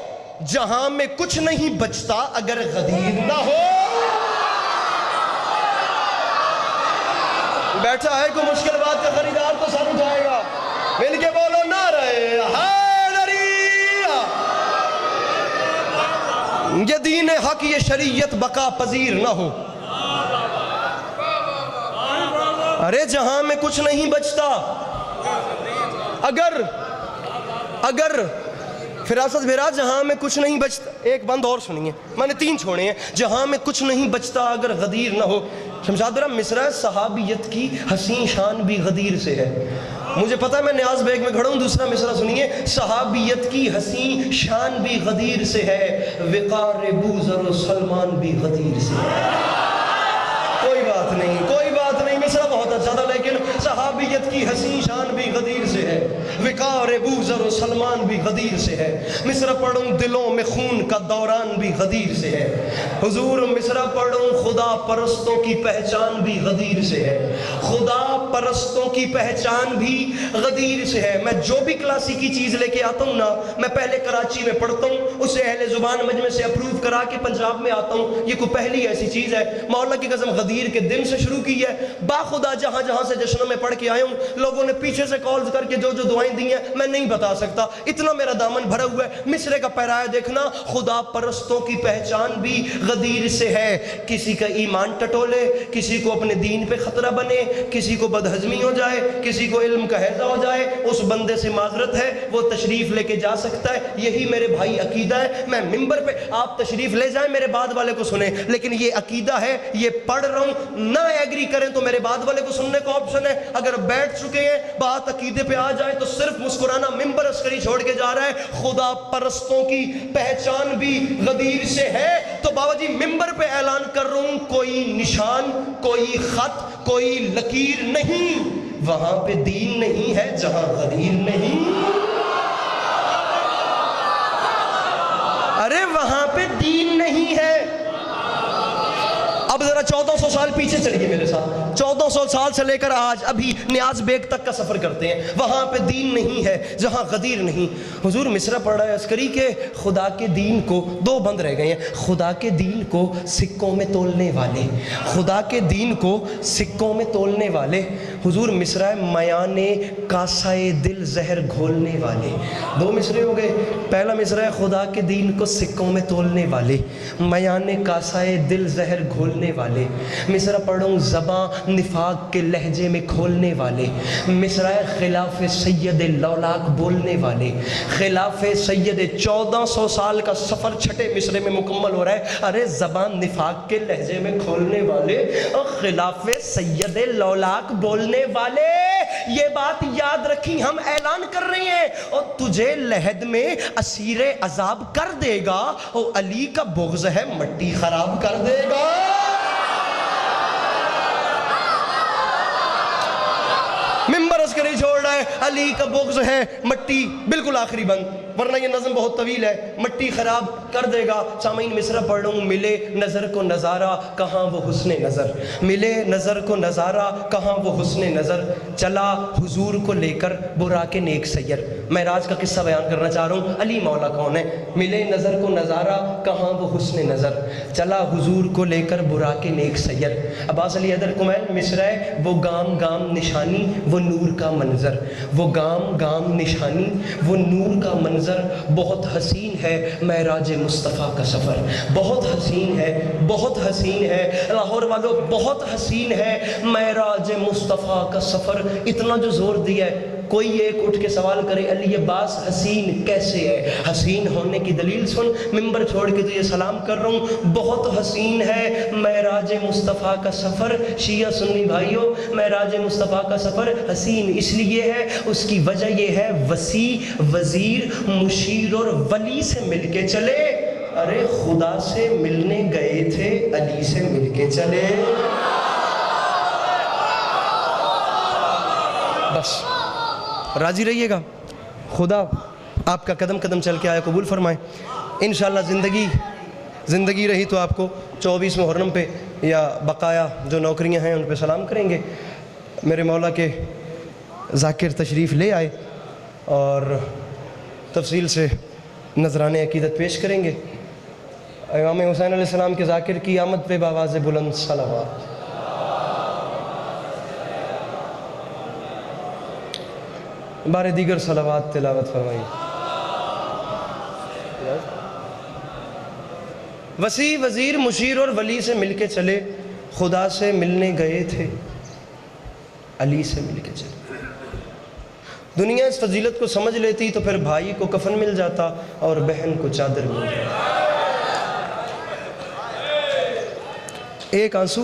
جہاں میں کچھ نہیں بچتا اگر غدیر نہ ہو. بیٹھا ہے کوئی مشکل بات کا خریدار تو سر اٹھائے گا. مل کے بولو نعرہ حیدری. یہ دین حق, یہ شریعت بقا پذیر نہ ہو. ارے جہاں میں کچھ نہیں بچتا اگر فراست بھیرا, جہاں میں کچھ نہیں بچتا. ایک بند اور سنیے, میں نے 3 چھوڑے ہیں. جہاں میں کچھ نہیں بچتا اگر غدیر نہ ہو. شمشاد برا مصرع صحابیت کی حسین شان بھی غدیر سے ہے. مجھے پتا ہے میں نیاز بیگ میں کھڑا ہوں. دوسرا مصرع سنیے. صحابیت کی حسین شان بھی غدیر سے ہے, وقار بوذر و سلمان بھی غدیر سے ہے. کوئی بات نہیں مصرع بہت اچھا تھا, لیکن صحابیت کی حسین شان بھی غدیر سے ہے, وقار بوذر و سلمان بھی غدیر سے ہے. مصرع پڑھوں. دلوں میں خون کا دوران بھی غدیر سے ہے. حضور مصرع پڑھوں. خدا پرستوں کی پہچان بھی غدیر سے ہے. خدا پرستوں کی پہچان بھی غدیر سے ہے. میں جو بھی کلاسیکی چیز لے کے آتا ہوں نا, میں پہلے کراچی میں پڑھتا ہوں, اسے اہل زبان مجمع سے اپروو کرا کے پنجاب میں آتا ہوں. یہ کوئی پہلی ایسی چیز ہے. مولا کی قسم غدیر کے دن سے شروع کی ہے. با خدا جہاں سے جشنوں میں پڑھ کے آئے ہوں, لوگوں نے پیچھے سے کالز کر کے جو دعائیں دی ہیں میں نہیں بتا سکتا, اتنا میرا دامن بھرا ہوا ہے. مصرے کا پیرایا دیکھنا. خدا پرستوں کی پہچان بھی غدیر سے ہے. کسی کا ایمان ٹٹولے, کسی کو اپنے دین پہ خطرہ بنے, کسی کو بدہضمی ہو جائے, کسی کو علم کا ہیضہ ہو جائے, اس بندے سے معذرت ہے, وہ تشریف لے کے جا سکتا ہے. یہی میرے بھائی عقیدہ ہے. میں ممبر پہ آپ تشریف لے جائیں, میرے بعد والے کو سنیں, لیکن یہ عقیدہ ہے, یہ پڑھ رہا ہوں. نہ ایگری کریں تو میرے بعد والے کو سننے کا آپشن ہے. اگر بیٹھ چکے ہیں, بات عقیدے پہ آ جائے تو صرف مسکرانا. ممبر عسکری چھوڑ کے جا رہا ہے. خدا پرستوں کی پہچان بھی غدیر سے ہے. تو بابا جی ممبر پہ اعلان کر رہا ہوں, کوئی نشان, کوئی خط, کوئی لکیر نہیں وہاں پہ دین نہیں ہے جہاں غدیر نہیں. آپ ذرا 1400 سال پیچھے چلیے میرے ساتھ، 1400 سال سے لے کر آج ابھی نیاز بیگ تک کا سفر کرتے ہیں، وہاں پہ دین نہیں ہے جہاں غدیر نہیں۔ حضور مصرع پڑھ رہا ہے عسکری کہ خدا کے دین کو، دو بند رہ گئے ہیں، خدا کے دین کو سکوں میں تولنے والے، خدا کے دین کو سکوں میں تولنے والے۔ حضور مصرع ہے میانے کاسائے دل زہر گھولنے والے۔ دو مصرے ہو گئے، پہلا مصرع ہے خدا کے دین کو سکوں میں تولنے والے، میانے کاسائے دل زہر گھولنے والے۔ مصرع پڑھوں زباں نفاق کے لہجے میں کھولنے والے، مصرع ہے خلاف سید لولاک بولنے والے، خلاف سید 1400 سال کا سفر چھٹے مصرے میں مکمل ہو رہا ہے۔ ارے زبان نفاق کے لہجے میں کھولنے والے اور خلاف سید لولاک بولنے والے۔ یہ بات یاد رکھی، ہم اعلان کر رہے ہیں، اور تجھے لحد میں اسیر عذاب کر دے گا، اور علی کا بغض ہے مٹی خراب کر دے گا۔ ممبر عسکری چھوڑ رہا ہے، علی کا بغض ہے مٹی، بالکل آخری بند، ورنہ یہ نظم بہت طویل ہے، مٹی خراب کر دے گا۔ سامعین مصرع پڑھ لوں، ملے نظر کو نظارہ کہاں وہ حسن نظر، ملے نظر کو نظارہ کہاں وہ حسن نظر، چلا حضور کو لے کر براق نیک سیر۔ معراج کا قصہ بیان کرنا چاہ رہا ہوں، علی مولا کون ہے؟ ملے نظر کو نظارہ کہاں وہ حسن نظر، چلا حضور کو لے کر براق نیک سیر۔ عباس علی حیدر کمیل مصرع ہے، وہ گام گام نشانی وہ نور کا منظر، وہ گام گام نشانی وہ نور کا منظر، بہت حسین ہے معراج مصطفیٰ کا سفر، بہت حسین ہے، بہت حسین ہے لاہور والوں، بہت حسین ہے معراج مصطفیٰ کا سفر۔ اتنا جو زور دیا ہے، کوئی ایک اٹھ کے سوال کرے علی عباس حسین کیسے ہے؟ حسین ہونے کی دلیل سن، ممبر چھوڑ کے تجھے سلام کر رہا ہوں، بہت حسین ہے معراج مصطفیٰ کا سفر۔ شیعہ سنی بھائیوں، معراج مصطفیٰ کا سفر حسین اس لیے ہے، اس کی وجہ یہ ہے وسیع وزیر مشیر اور ولی سے مل کے چلے۔ ارے خدا سے ملنے گئے تھے، علی سے مل کے چلے۔ بس راضی رہیے گا، خدا آپ کا قدم قدم چل کے آیا قبول فرمائے۔ انشاءاللہ زندگی رہی تو آپ کو 24 محرم پہ یا بقایا جو نوکریاں ہیں ان پہ سلام کریں گے۔ میرے مولا کے ذاکر تشریف لے آئے اور تفصیل سے نذران عقیدت پیش کریں گے۔ امام حسین علیہ السلام کے ذاکر کی آمد پہ بآواز بلند صلوات۔ بارے دیگر صلوات تلاوت فرمائی۔ وسیع وزیر مشیر اور ولی سے مل کے چلے، خدا سے ملنے گئے تھے، علی سے مل کے چلے۔ دنیا اس فضیلت کو سمجھ لیتی تو پھر بھائی کو کفن مل جاتا اور بہن کو چادر مل جاتا۔ ایک آنسو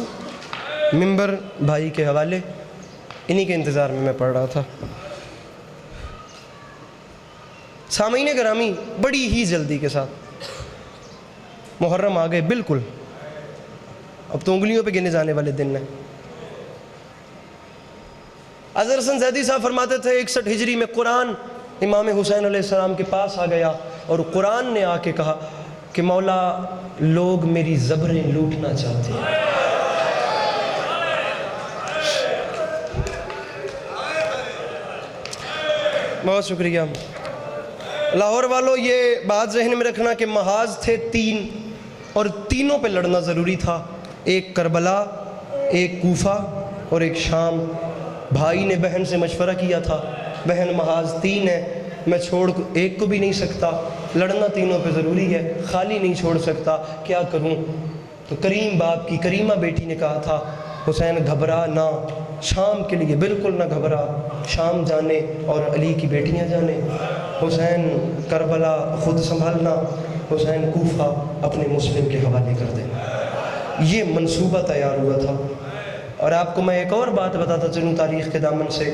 ممبر بھائی کے حوالے، انہی کے انتظار میں پڑھ رہا تھا۔ سامعین گرامی، بڑی ہی جلدی کے ساتھ محرم آ گئے، بالکل اب تو انگلیوں پہ گنے جانے والے دن ہیں۔ اظہر حسن زیدی صاحب فرماتے تھے 61 ہجری میں قرآن امام حسین علیہ السلام کے پاس آ گیا اور قرآن نے آ کے کہا کہ مولا لوگ میری زبریں لوٹنا چاہتے ہیں۔ بہت شکریہ لاہور والوں، یہ بات ذہن میں رکھنا کہ محاذ تھے 3 اور تینوں پہ لڑنا ضروری تھا، ایک کربلا، ایک کوفہ اور ایک شام۔ بھائی نے بہن سے مشورہ کیا تھا، بہن محاذ 3 ہے، میں چھوڑ ایک کو بھی نہیں سکتا، لڑنا تینوں پہ ضروری ہے، خالی نہیں چھوڑ سکتا، کیا کروں؟ تو کریم باپ کی کریمہ بیٹی نے کہا تھا حسین گھبرا نہ، شام کے لیے بالکل نہ گھبرا، شام جانے اور علی کی بیٹیاں جانے، حسین کربلا خود سنبھالنا، حسین کوفہ اپنے مسلم کے حوالے کر دینا۔ یہ منصوبہ تیار ہوا تھا۔ اور آپ کو میں ایک اور بات بتاتا چلوں تاریخ کے دامن سے،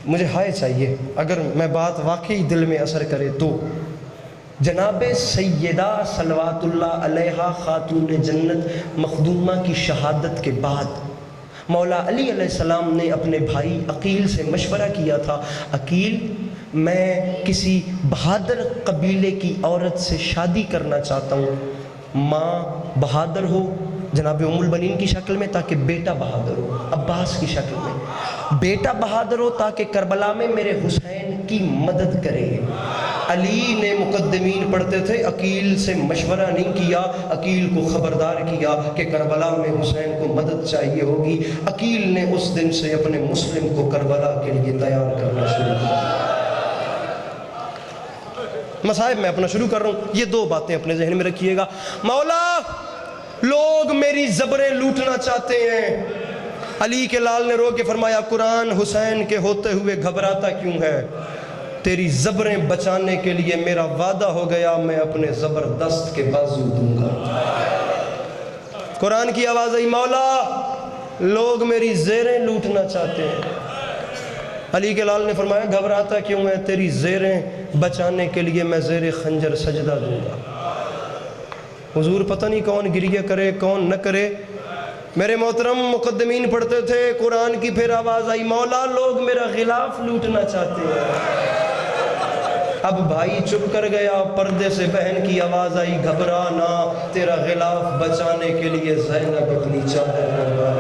مجھے ہائے چاہیے اگر میں بات واقعی دل میں اثر کرے تو، جناب سیدہ صلوات اللہ علیہا خاتون جنت مخدومہ کی شہادت کے بعد مولا علی علیہ السلام نے اپنے بھائی عقیل سے مشورہ کیا تھا، عقیل میں کسی بہادر قبیلے کی عورت سے شادی کرنا چاہتا ہوں، ماں بہادر ہو، جناب ام البنین کی شکل میں تاکہ بیٹا بہادر ہو، عباس کی شکل میں بیٹا بہادر ہو تاکہ کربلا میں میرے حسین کی مدد کرے۔ علی نے مقدمین پڑھتے تھے، عقیل سے مشورہ نہیں کیا، عقیل کو خبردار کیا کہ کربلا میں حسین کو مدد چاہیے ہوگی۔ عقیل نے اس دن سے اپنے مسلم کو کربلا کے لیے تیار کرنا شروع کیا۔ مصائب میں اپنا شروع کر رہا ہوں، یہ دو باتیں اپنے ذہن میں رکھیے گا۔ مولا لوگ میری زبریں لوٹنا چاہتے ہیں۔ علی کے لال نے رو کے فرمایا قرآن حسین کے ہوتے ہوئے گھبراتا کیوں ہے؟ تیری زبریں بچانے کے لیے میرا وعدہ ہو گیا، میں اپنے زبردست کے بازو دوں گا۔ قرآن کی آواز آئی، مولا لوگ میری زیریں لوٹنا چاہتے ہیں۔ علی کے لال نے فرمایا گھبراتا کیوں ہے؟ تیری زیریں بچانے کے لیے میں زیر خنجر سجدہ دوں گا۔ حضور پتہ نہیں کون گریہ کرے کون نہ کرے۔ میرے محترم مقدمین پڑھتے تھے قرآن کی، پھر آواز آئی مولا لوگ میرا غلاف لوٹنا چاہتے ہیں۔ اب بھائی چپ کر گیا، پردے سے بہن کی آواز آئی گھبرا نہ، تیرا غلاف بچانے کے لیے زینب اپنی چادر منڈوا۔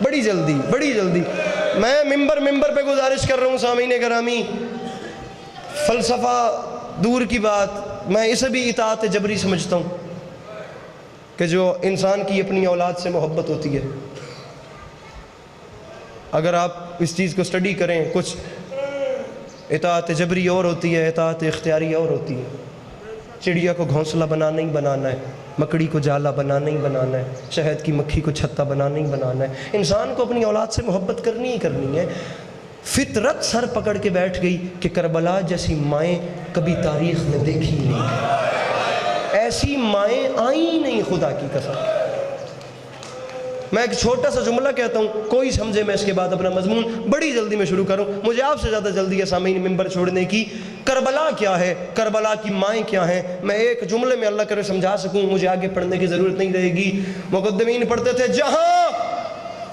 بڑی جلدی میں ممبر پہ گزارش کر رہا ہوں سامعین گرامی، فلسفہ دور کی بات، میں اسے بھی اطاعت جبری سمجھتا ہوں کہ جو انسان کی اپنی اولاد سے محبت ہوتی ہے۔ اگر آپ اس چیز کو سٹڈی کریں، کچھ اطاعت جبری اور ہوتی ہے، اطاعت اختیاری اور ہوتی ہے۔ چڑیا کو گھونسلہ بنانا ہی بنانا ہے، مکڑی کو جالا بنانا ہی بنانا ہے، شہد کی مکھی کو چھتا بنانا ہی بنانا ہے۔ انسان کو اپنی اولاد سے محبت کرنی ہی کرنی ہے۔ فطرت سر پکڑ کے بیٹھ گئی کہ کربلا جیسی مائیں کبھی تاریخ میں دیکھی نہیں، ایسی مائیں آئیں نہیں، خدا کی قسم۔ میں ایک چھوٹا سا جملہ کہتا ہوں، کوئی سمجھے میں اس کے بعد اپنا مضمون بڑی جلدی میں شروع کروں، مجھے آپ سے زیادہ جلدی ہے سامعین ممبر چھوڑنے کی۔ کربلا کیا ہے؟ کربلا کی مائیں کیا ہیں؟ میں ایک جملے میں اللہ کرے سمجھا سکوں، مجھے آگے پڑھنے کی ضرورت نہیں رہے گی۔ مقدمین پڑھتے تھے جہاں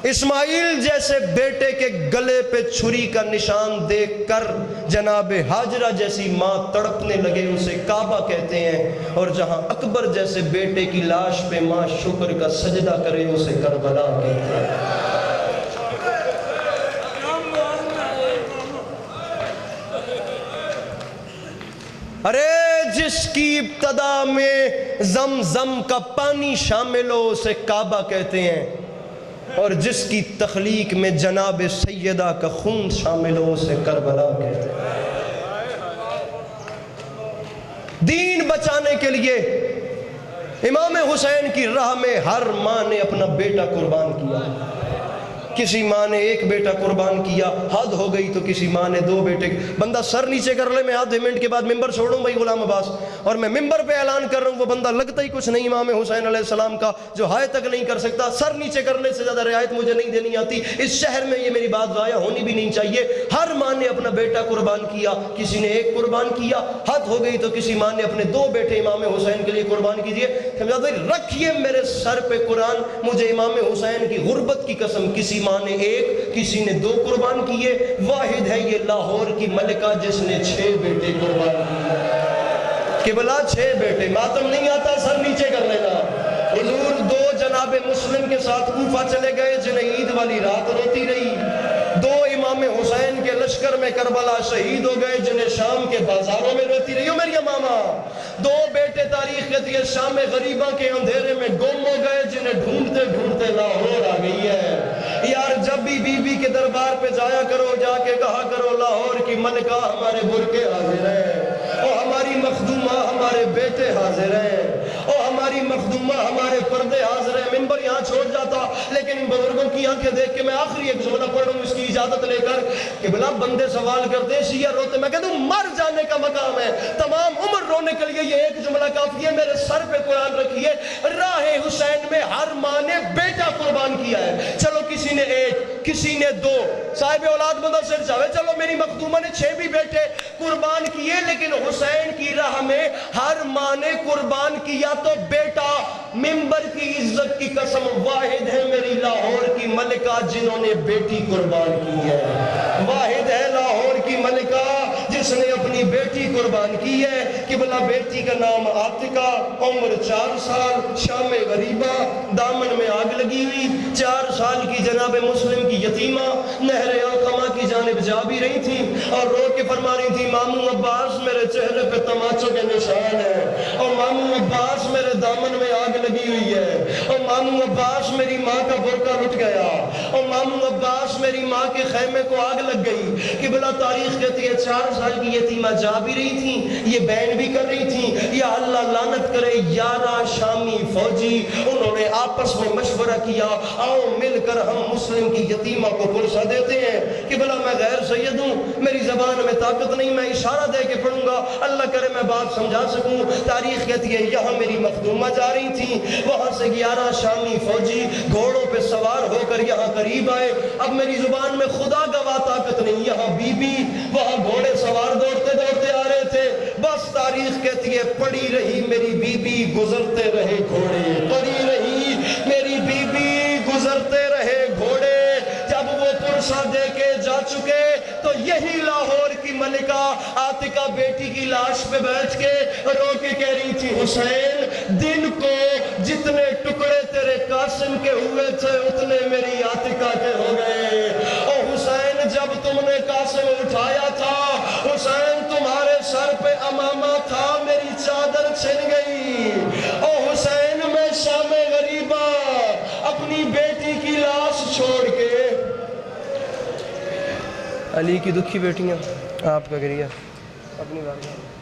اسماعیل جیسے بیٹے کے گلے پہ چھری کا نشان دیکھ کر جناب ہاجرہ جیسی ماں تڑپنے لگے اسے کعبہ کہتے ہیں، اور جہاں اکبر جیسے بیٹے کی لاش پہ ماں شکر کا سجدہ کرے اسے کربلا کہتے ہیں۔ ارے جس کی ابتدا میں زمزم کا پانی شامل ہو اسے کعبہ کہتے ہیں، اور جس کی تخلیق میں جناب سیدہ کا خون شامل ہو اسے کربلا کہتے ہیں۔ دین بچانے کے لیے امام حسین کی راہ میں ہر ماں نے اپنا بیٹا قربان کیا۔ کسی ماں نے ایک بیٹا قربان کیا، حد ہو گئی تو کسی ماں نے 2 بیٹے۔ بندہ سر نیچے کر لے، میں آدھے منٹ کے بعد ممبر چھوڑوں بھائی غلام عباس، اور میں ممبر پہ اعلان کر رہا ہوں وہ بندہ لگتا ہی کچھ نہیں امام حسین علیہ السلام کا، جو ہائے تک نہیں کر سکتا۔ سر نیچے کرنے سے زیادہ رعایت مجھے نہیں دینی آتی، اس شہر میں یہ میری بات ضائع ہونی بھی نہیں چاہیے۔ ہر ماں نے اپنا بیٹا قربان کیا، کسی نے ایک قربان کیا، حد ہو گئی تو کسی ماں نے اپنے 2 بیٹے امام حسین کے لیے قربان کیجئے۔ رکھیے میرے سر پہ قرآن، مجھے امام حسین کی غربت کی قسم، کسی ماں نے 1 کسی نے 2 قربان کیے۔ واحد ہے یہ لاہور کی ملکہ جس نے 6 بیٹے قربان کیے۔ قبلہ 6 بیٹے، ماتم نہیں آتا سر نیچے کر لینا۔ حضور 2 جناب مسلم کے ساتھ کوفہ چلے گئے جنہیں عید والی رات روتی رہی۔ 2 امام حسین کے لشکر میں کربلا شہید ہو گئے جنہیں شام کے بازاروں میں روتی رہی ہو میری ماما۔ 2 بیٹے تاریخ کہتی ہے شام غریبہ کے اندھیرے میں گم ہو گئے جنہیں ڈھونڈتے ڈھونڈتے لاہور آ گئی ہے۔ یار جب بھی بی بی کے دربار پہ جایا کرو، جا کے کہا کرو لاہور کی ملکہ ہمارے برقعے حاضر ہیں، اور ہماری مخدومہ ہمارے بیٹے حاضر ہیں، اور ہماری مخدومہ ہمارے پردے حاضر ہیں۔ ممبر یہاں چھوڑ جاتا، لیکن ان بزرگوں کی آنکھیں دیکھ کے میں آخری ایک جملہ پڑھ رہا ہوں اس کی اجازت لے کر کہ بلا بندے سوال کرتے شیعہ روتے، میں کہتا ہوں مر جانے کا مقام ہے، تمام عمر رونے کے لیے یہ ایک جملہ کافی ہے۔ میرے سر پہ قرآن رکھیے، راہ حسین میں ہر ماں نے بیٹا قربان کیا ہے۔ چلو کسی نے 1 کسی نے 2، صاحب اولاد بندہ سر چاہے، چلو میری مخدومہ نے 6 بھی بیٹے قربان کیے، لیکن حسین کی راہ میں ہر ماں نے قربان کیا تو بیٹا۔ ممبر کی عزت کی قسم، واحد ہے میری لاہور کی ملکہ جنہوں نے بیٹی قربان کی ہے، واحد ہے لاہور کی ملکہ جس نے اپنی اپنی بیٹی قربان کی ہے قبلہ بیٹی کا نام عاتقہ عمر 4 سال شام غریبہ دامن میں آگ لگی ہوئی 4 سال کی جناب مسلم کی یتیمہ نہر علقمہ کی جانب جا بھی رہی تھی اور رو کے فرما رہی تھی ماموں عباس میرے چہرے پہ تماچوں کے نشان ہے اور ماموں عباس میرے دامن میں آگ لگی ہوئی ہے اور ماموں عباس میری ماں کا برقع لٹ گیا اور ماموں عباس میری ماں کے خیمے کو آگ لگ گئی قبلہ تاریخ کہتی ہے 4 سال کی یتیمہ جا بھی رہی تھی یہ بین بھی کر رہی تھی یا اللہ لعنت کرے 11 شامی فوجی انہوں نے آپس میں مشورہ کیا آؤ مل کر ہم مسلم کی یتیمہ کو پرسہ دیتے ہیں قبلہ میں غیر سید ہوں میری زبان میں طاقت نہیں میں اشارہ دے کے پڑھوں گا اللہ کرے میں بات سمجھا سکوں تاریخ کہتی ہے یہاں میری مخدومہ جا رہی تھی وہاں سے 11 شامی فوجی گھوڑوں پہ سوار ہو کر یہاں قریب آئے اب میری زبان میں خدا گواہ طاقت نہیں یہاں بی بی وہاں گھوڑے سوار دوڑتے دوڑتے آ رہے تھے بس تاریخ کہتی ہے پڑی رہی میری بی بی گزرتے رہے گھوڑے پڑی رہی میری بی بی گزرتے رہے گھوڑے جب وہ پرسہ دے کے جا چکے تو یہی لاہور کی ملکہ عاتقہ بیٹی کی لاش پہ بیٹھ کے رو کے کہہ رہی تھی حسین دن کو جتنے ٹکڑے تیرے قاسم کے ہوئے تھے اتنے میری عاتقہ کے ہو گئے اور حسین جب تم نے قاسم اٹھایا تھا حسین تمہارے سر پہ امامہ تھا میری چادر چھن گئی اور حسین میں شام غریبہ اپنی بیٹی کی لاش چھوڑ کے علی کی دکھی بیٹیاں آپ کا گریہ اپنی بات